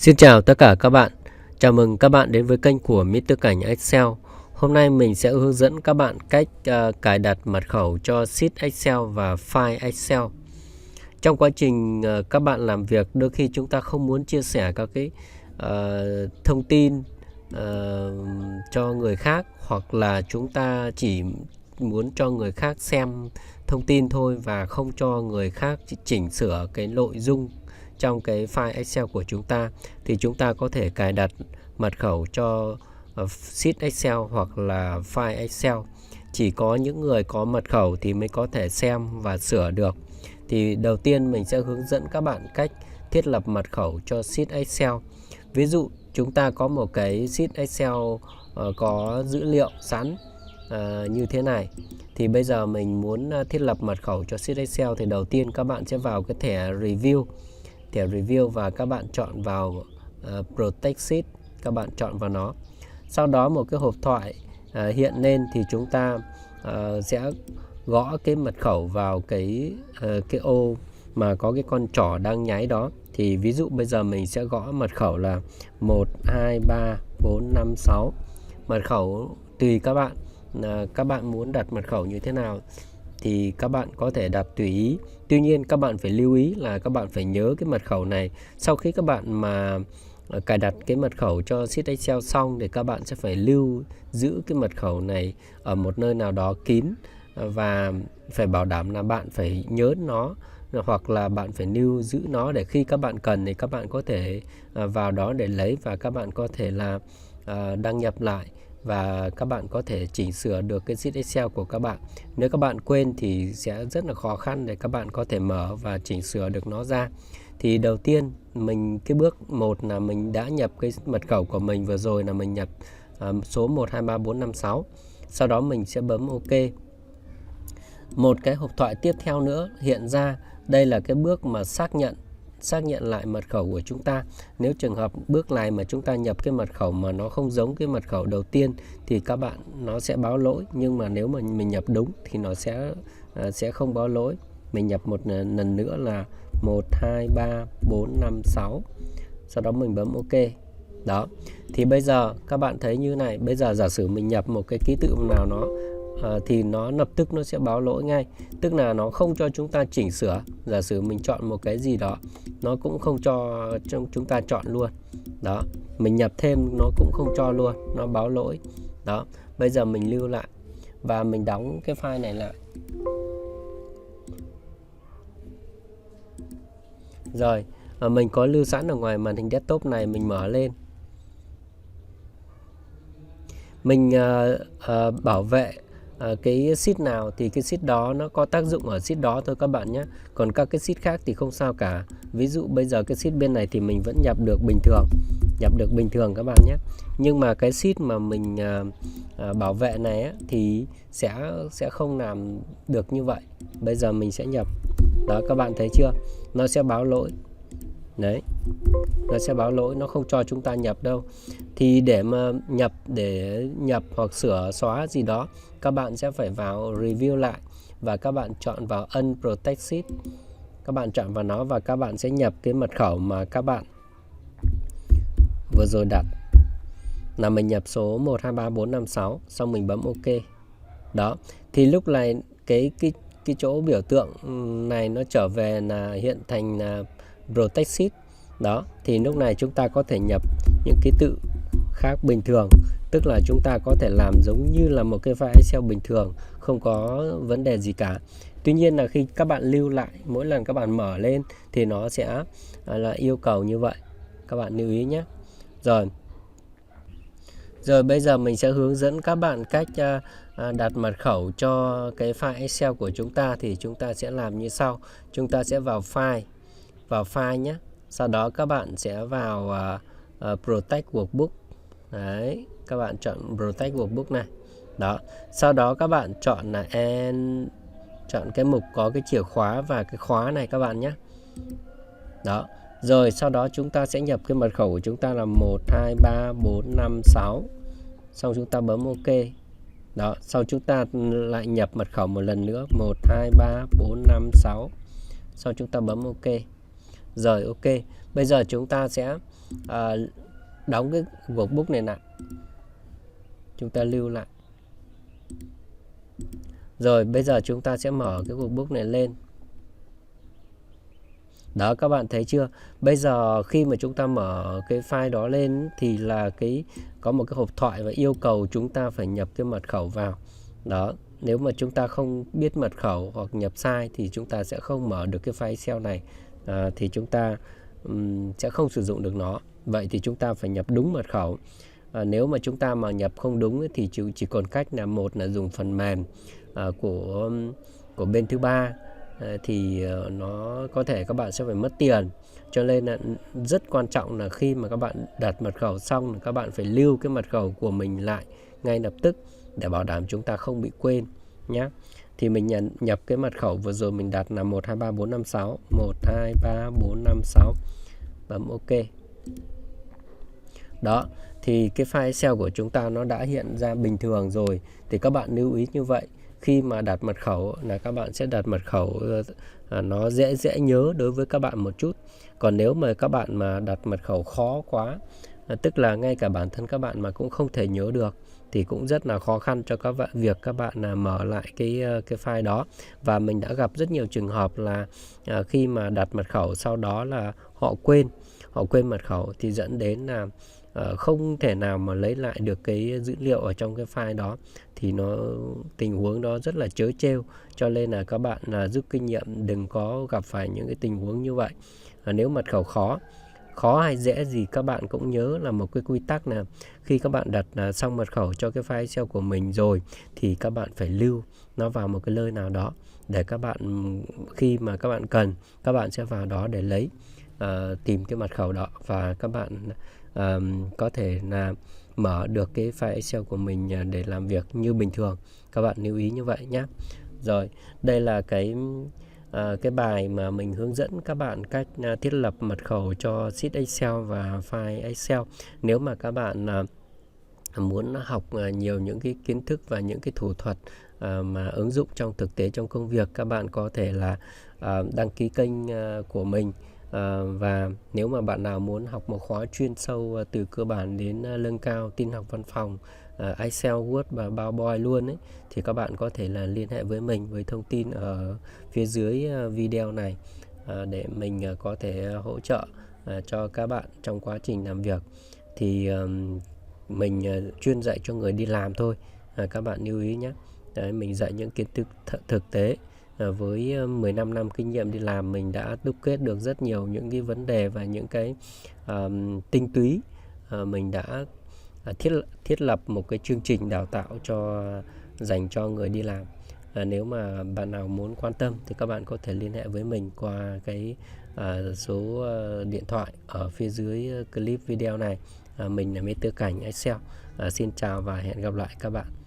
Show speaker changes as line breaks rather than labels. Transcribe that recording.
Xin chào tất cả các bạn. Chào mừng các bạn đến với kênh của Mr. Cảnh Excel. Hôm nay mình sẽ hướng dẫn các bạn cách cài đặt mật khẩu cho sheet Excel và file Excel. Trong quá trình các bạn làm việc, đôi khi chúng ta không muốn chia sẻ các cái thông tin cho người khác, hoặc là chúng ta chỉ muốn cho người khác xem thông tin thôi và không cho người khác chỉnh sửa cái nội dung trong cái file Excel của chúng ta, thì chúng ta có thể cài đặt mật khẩu cho sheet Excel hoặc là file Excel. Chỉ có những người có mật khẩu thì mới có thể xem và sửa được. Thì đầu tiên mình sẽ hướng dẫn các bạn cách thiết lập mật khẩu cho sheet Excel. Ví dụ chúng ta có một cái sheet Excel có dữ liệu sẵn như thế này. Thì bây giờ mình muốn thiết lập mật khẩu cho sheet Excel thì đầu tiên các bạn sẽ vào cái thẻ review và các bạn chọn vào Protect Sheet, các bạn chọn vào nó. Sau đó một cái hộp thoại hiện lên thì chúng ta sẽ gõ cái mật khẩu vào cái ô mà có cái con trỏ đang nháy đó. Thì ví dụ bây giờ mình sẽ gõ mật khẩu là 1 2 3 4 5 6. Mật khẩu tùy các bạn, các bạn muốn đặt mật khẩu như thế nào thì các bạn có thể đặt tùy ý. Tuy nhiên các bạn phải lưu ý là các bạn phải nhớ cái mật khẩu này. Sau khi các bạn mà cài đặt cái mật khẩu cho sheet Excel xong thì các bạn sẽ phải lưu giữ cái mật khẩu này ở một nơi nào đó kín, và phải bảo đảm là bạn phải nhớ nó, hoặc là bạn phải lưu giữ nó để khi các bạn cần thì các bạn có thể vào đó để lấy, và các bạn có thể là đăng nhập lại và các bạn có thể chỉnh sửa được cái sheet Excel của các bạn. Nếu các bạn quên thì sẽ rất là khó khăn để các bạn có thể mở và chỉnh sửa được nó ra. Thì đầu tiên cái bước 1 là mình đã nhập cái mật khẩu của mình vừa rồi, là mình nhập số 123456. Sau đó mình sẽ bấm OK. Một cái hộp thoại tiếp theo nữa hiện ra, đây là cái bước mà xác nhận lại mật khẩu của chúng ta. Nếu trường hợp bước này mà chúng ta nhập cái mật khẩu mà nó không giống cái mật khẩu đầu tiên thì nó sẽ báo lỗi, nhưng mà nếu mà mình nhập đúng thì nó sẽ không báo lỗi. Mình nhập một lần nữa là 1 2 3 4 5 6. Sau đó mình bấm OK. Đó. Thì bây giờ các bạn thấy như này, bây giờ giả sử mình nhập một cái ký tự nào thì nó lập tức nó sẽ báo lỗi ngay, tức là nó không cho chúng ta chỉnh sửa. Giả sử mình chọn một cái gì đó, nó cũng không cho chúng ta chọn luôn. Đó, mình nhập thêm nó cũng không cho luôn, nó báo lỗi. Đó, bây giờ mình lưu lại và mình đóng cái file này lại. Rồi, mình có lưu sẵn ở ngoài màn hình desktop này, mình mở lên. Mình bảo vệ cái sheet nào thì cái sheet đó nó có tác dụng ở sheet đó thôi các bạn nhé. Còn các cái sheet khác thì không sao cả. Ví dụ bây giờ cái sheet bên này thì mình vẫn nhập được bình thường các bạn nhé. Nhưng mà cái sheet mà mình bảo vệ này á, thì sẽ không làm được như vậy. Bây giờ mình sẽ nhập. Đó, các bạn thấy chưa? Nó sẽ báo lỗi. Đấy, nó sẽ báo lỗi, nó không cho chúng ta nhập đâu. Thì để nhập hoặc sửa xóa gì đó, các bạn sẽ phải vào review lại và các bạn chọn vào unprotect sheet. Các bạn chọn vào nó và các bạn sẽ nhập cái mật khẩu mà các bạn vừa rồi đặt, là mình nhập số 123456, xong mình bấm OK. Đó, thì lúc này cái chỗ biểu tượng này nó trở về là hiện thành là protect sheet. Đó, thì lúc này chúng ta có thể nhập những ký tự khác bình thường, tức là chúng ta có thể làm giống như là một cái file Excel bình thường, không có vấn đề gì cả. Tuy nhiên là khi các bạn lưu lại, mỗi lần các bạn mở lên thì nó sẽ là yêu cầu như vậy, các bạn lưu ý nhé. Rồi bây giờ mình sẽ hướng dẫn các bạn cách đặt mật khẩu cho cái file Excel của chúng ta. Thì chúng ta sẽ làm như sau. Chúng ta sẽ vào file nhé. Sau đó các bạn sẽ vào Protect Workbook. Đấy, các bạn chọn Protect Workbook này. Đó, sau đó các bạn chọn là chọn cái mục có cái chìa khóa và cái khóa này các bạn nhé. Đó, rồi sau đó chúng ta sẽ nhập cái mật khẩu của chúng ta là 1 2 3 4 5 6. Xong chúng ta bấm OK. Đó, sau chúng ta lại nhập mật khẩu một lần nữa, 1 2 3 4 5 6. Sau chúng ta bấm OK. Rồi OK. Bây giờ chúng ta sẽ đóng cái workbook này lại, chúng ta lưu lại. Rồi bây giờ chúng ta sẽ mở cái workbook này lên. Đó, các bạn thấy chưa? Bây giờ khi mà chúng ta mở cái file đó lên thì là có một cái hộp thoại và yêu cầu chúng ta phải nhập cái mật khẩu vào. Đó, nếu mà chúng ta không biết mật khẩu hoặc nhập sai thì chúng ta sẽ không mở được cái file Excel này, thì chúng ta sẽ không sử dụng được nó. Vậy thì chúng ta phải nhập đúng mật khẩu. Nếu mà chúng ta mà nhập không đúng thì chỉ còn cách là một là dùng phần mềm của bên thứ ba, thì nó có thể các bạn sẽ phải mất tiền. Cho nên là rất quan trọng là khi mà các bạn đặt mật khẩu xong, các bạn phải lưu cái mật khẩu của mình lại ngay lập tức để bảo đảm chúng ta không bị quên nhé. Thì mình nhập cái mật khẩu vừa rồi mình đặt là 123456 123456, bấm OK. Đó, thì cái file Excel của chúng ta nó đã hiện ra bình thường rồi. Thì các bạn lưu ý như vậy, khi mà đặt mật khẩu là các bạn sẽ đặt mật khẩu nó dễ nhớ đối với các bạn một chút. Còn nếu mà các bạn mà đặt mật khẩu khó quá, tức là ngay cả bản thân các bạn mà cũng không thể nhớ được, thì cũng rất là khó khăn cho việc các bạn mở lại cái file đó. Và mình đã gặp rất nhiều trường hợp là khi mà đặt mật khẩu sau đó là họ quên mật khẩu thì dẫn đến là không thể nào mà lấy lại được cái dữ liệu ở trong cái file đó, thì tình huống đó rất là trớ trêu. Cho nên là các bạn rút kinh nghiệm đừng có gặp phải những cái tình huống như vậy. Nếu mật khẩu khó hay dễ gì, các bạn cũng nhớ là một cái quy tắc là khi các bạn đặt xong mật khẩu cho cái file Excel của mình rồi thì các bạn phải lưu nó vào một cái nơi nào đó để các bạn khi mà các bạn cần, các bạn sẽ vào đó để lấy tìm cái mật khẩu đó, và các bạn có thể là mở được cái file Excel của mình để làm việc như bình thường. Các bạn lưu ý như vậy nhé. Rồi, đây là cái bài mà mình hướng dẫn các bạn cách thiết lập mật khẩu cho sheet Excel và file Excel. Nếu mà các bạn muốn học nhiều những cái kiến thức và những cái thủ thuật mà ứng dụng trong thực tế trong công việc, các bạn có thể là đăng ký kênh của mình. Và nếu mà bạn nào muốn học một khóa chuyên sâu từ cơ bản đến nâng cao tin học văn phòng, Excel, Word và PowerPoint luôn ấy, thì các bạn có thể là liên hệ với mình với thông tin ở phía dưới video này để mình có thể hỗ trợ cho các bạn trong quá trình làm việc. Thì mình chuyên dạy cho người đi làm thôi, các bạn lưu ý nhé. Đấy, mình dạy những kiến thức thực tế. Với 15 năm kinh nghiệm đi làm, mình đã đúc kết được rất nhiều những cái vấn đề và những cái tinh túy. Mình đã thiết lập một cái chương trình đào tạo dành cho người đi làm. Nếu mà bạn nào muốn quan tâm thì các bạn có thể liên hệ với mình qua cái số điện thoại ở phía dưới clip video này. Mình là Mr. Cảnh Excel. Xin chào và hẹn gặp lại các bạn.